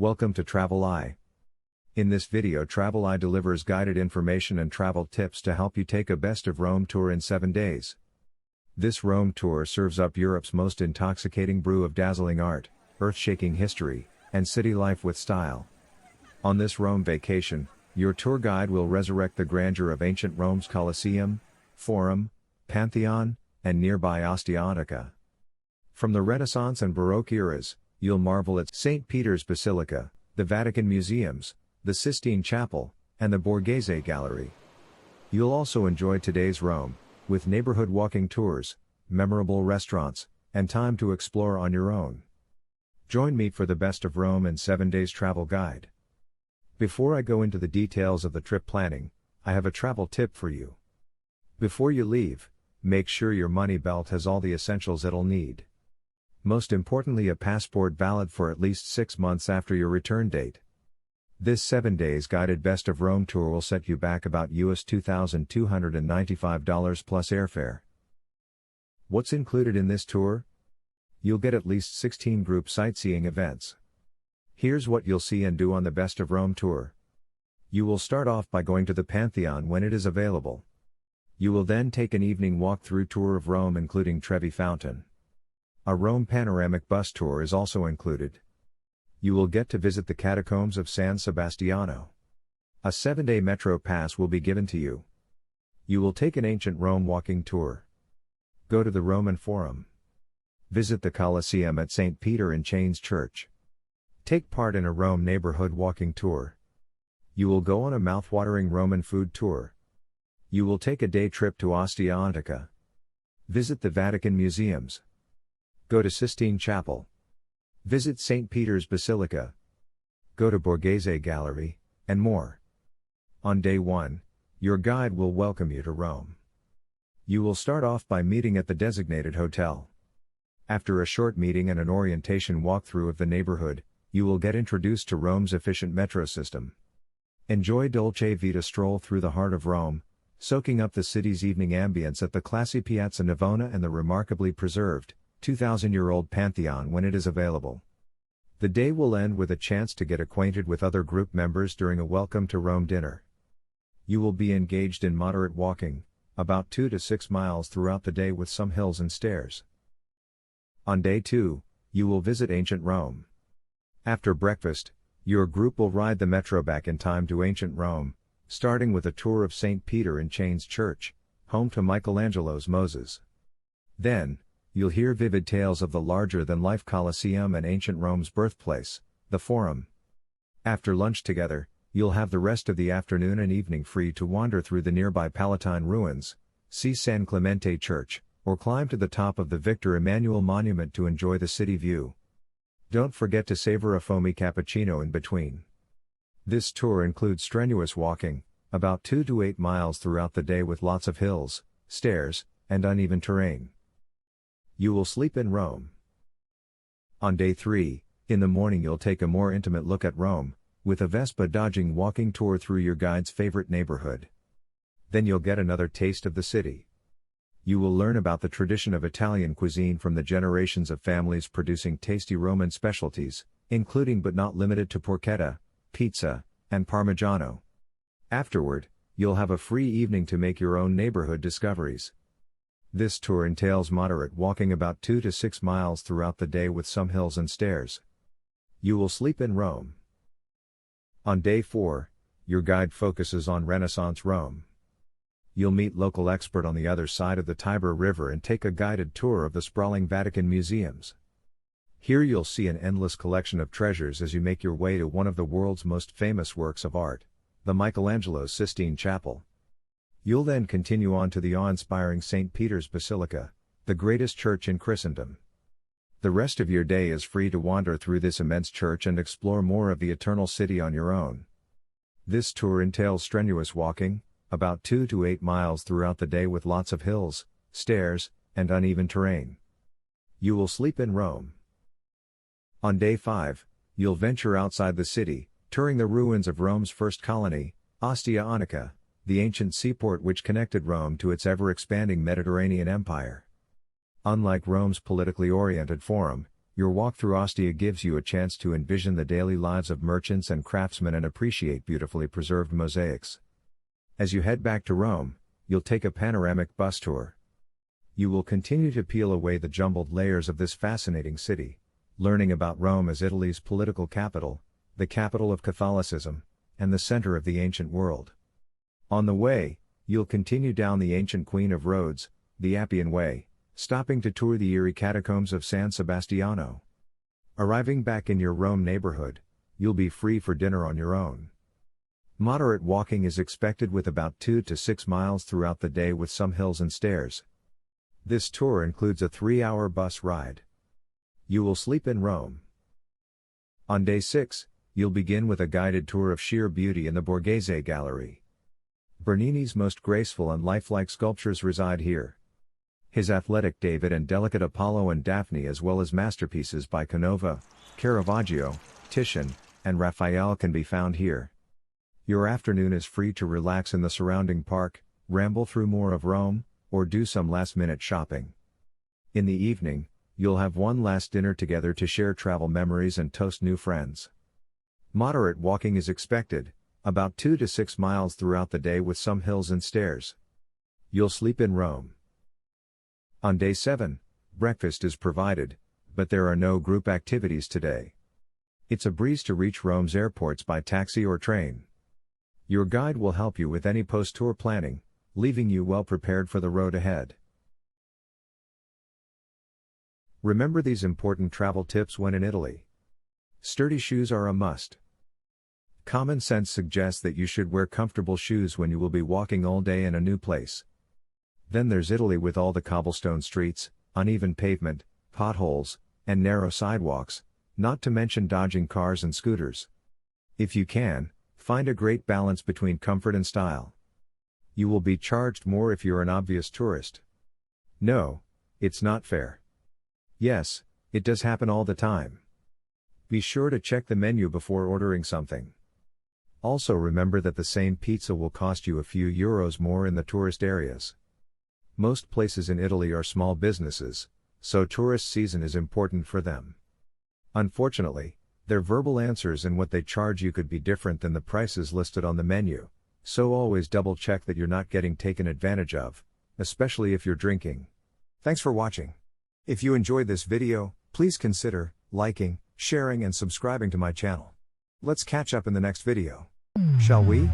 Welcome to Travel Eye. In this video, Travel Eye delivers guided information and travel tips to help you take a best of Rome tour in 7 days. This Rome tour serves up Europe's most intoxicating brew of dazzling art, earth-shaking history, and city life with style. On this Rome vacation, your tour guide will resurrect the grandeur of ancient Rome's Colosseum, Forum, Pantheon, and nearby Ostia Antica. From the Renaissance and Baroque eras, you'll marvel at St. Peter's Basilica, the Vatican Museums, the Sistine Chapel, and the Borghese Gallery. You'll also enjoy today's Rome, with neighborhood walking tours, memorable restaurants, and time to explore on your own. Join me for the best of Rome in 7 days travel guide. Before I go into the details of the trip planning, I have a travel tip for you. Before you leave, make sure your money belt has all the essentials it'll need. Most importantly, a passport valid for at least 6 months after your return date. This 7 days guided Best of Rome tour will set you back about US $2,295 plus airfare. What's included in this tour? You'll get at least 16 group sightseeing events. Here's what you'll see and do on the Best of Rome tour. You will start off by going to the Pantheon when it is available. You will then take an evening walk-through tour of Rome including Trevi Fountain. A Rome panoramic bus tour is also included. You will get to visit the catacombs of San Sebastiano. A 7-day metro pass will be given to you. You will take an ancient Rome walking tour. Go to the Roman Forum. Visit the Colosseum at St. Peter in Chains Church. Take part in a Rome neighborhood walking tour. You will go on a mouth-watering Roman food tour. You will take a day trip to Ostia Antica. Visit the Vatican Museums. Go to Sistine Chapel. Visit St. Peter's Basilica. Go to Borghese Gallery, and more. On day 1, your guide will welcome you to Rome. You will start off by meeting at the designated hotel. After a short meeting and an orientation walkthrough of the neighborhood, you will get introduced to Rome's efficient metro system. Enjoy Dolce Vita stroll through the heart of Rome, soaking up the city's evening ambience at the classy Piazza Navona and the remarkably preserved, 2,000-year-old Pantheon when it is available. The day will end with a chance to get acquainted with other group members during a Welcome to Rome dinner. You will be engaged in moderate walking, about 2 to 6 miles throughout the day with some hills and stairs. On day 2, you will visit ancient Rome. After breakfast, your group will ride the metro back in time to ancient Rome, starting with a tour of St. Peter in Chains Church, home to Michelangelo's Moses. Then, you'll hear vivid tales of the larger-than-life Colosseum and ancient Rome's birthplace, the Forum. After lunch together, you'll have the rest of the afternoon and evening free to wander through the nearby Palatine ruins, see San Clemente Church, or climb to the top of the Victor Emmanuel Monument to enjoy the city view. Don't forget to savor a foamy cappuccino in between. This tour includes strenuous walking, about 2 to 8 miles throughout the day with lots of hills, stairs, and uneven terrain. You will sleep in Rome. On day 3, in the morning you'll take a more intimate look at Rome, with a Vespa-dodging walking tour through your guide's favorite neighborhood. Then you'll get another taste of the city. You will learn about the tradition of Italian cuisine from the generations of families producing tasty Roman specialties, including but not limited to porchetta, pizza, and Parmigiano. Afterward, you'll have a free evening to make your own neighborhood discoveries. This tour entails moderate walking about 2 to 6 miles throughout the day with some hills and stairs. You will sleep in Rome. On day 4, your guide focuses on Renaissance Rome. You'll meet local expert on the other side of the Tiber River and take a guided tour of the sprawling Vatican Museums. Here you'll see an endless collection of treasures as you make your way to one of the world's most famous works of art, the Michelangelo's Sistine Chapel. You'll then continue on to the awe-inspiring St. Peter's Basilica, the greatest church in Christendom. The rest of your day is free to wander through this immense church and explore more of the Eternal City on your own. This tour entails strenuous walking, about 2 to 8 miles throughout the day with lots of hills, stairs, and uneven terrain. You will sleep in Rome. On day 5, you'll venture outside the city, touring the ruins of Rome's first colony, Ostia Antica, the ancient seaport which connected Rome to its ever-expanding Mediterranean empire. Unlike Rome's politically oriented Forum, Your walk through Ostia gives you a chance to envision the daily lives of merchants and craftsmen and appreciate beautifully preserved mosaics. As you head back to Rome, you'll take a panoramic bus tour. You will continue to peel away the jumbled layers of this fascinating city, learning about Rome as Italy's political capital, the capital of Catholicism, and the center of the ancient world. On the way, you'll continue down the ancient Queen of Roads, the Appian Way, stopping to tour the eerie catacombs of San Sebastiano. Arriving back in your Rome neighborhood, you'll be free for dinner on your own. Moderate walking is expected with about 2 to 6 miles throughout the day with some hills and stairs. This tour includes a 3-hour bus ride. You will sleep in Rome. On day 6, you'll begin with a guided tour of sheer beauty in the Borghese Gallery. Bernini's most graceful and lifelike sculptures reside here. His athletic David and delicate Apollo and Daphne, as well as masterpieces by Canova, Caravaggio, Titian, and Raphael, can be found here. Your afternoon is free to relax in the surrounding park, ramble through more of Rome, or do some last-minute shopping. In the evening, you'll have one last dinner together to share travel memories and toast new friends. Moderate walking is expected, about 2 to 6 miles throughout the day with some hills and stairs. You'll sleep in Rome. On day 7, breakfast is provided, but there are no group activities today. It's a breeze to reach Rome's airports by taxi or train. Your guide will help you with any post-tour planning, leaving you well prepared for the road ahead. Remember these important travel tips when in Italy. Sturdy shoes are a must. Common sense suggests that you should wear comfortable shoes when you will be walking all day in a new place. Then there's Italy with all the cobblestone streets, uneven pavement, potholes, and narrow sidewalks, not to mention dodging cars and scooters. If you can, find a great balance between comfort and style. You will be charged more if you're an obvious tourist. No, it's not fair. Yes, it does happen all the time. Be sure to check the menu before ordering something. Also remember that the same pizza will cost you a few euros more in the tourist areas. Most places in Italy are small businesses, so tourist season is important for them. Unfortunately, their verbal answers and what they charge you could be different than the prices listed on the menu, so always double check that you're not getting taken advantage of, especially if you're drinking. Thanks for watching. If you enjoyed this video, please consider liking, sharing and subscribing to my channel. Let's catch up in the next video. Shall we?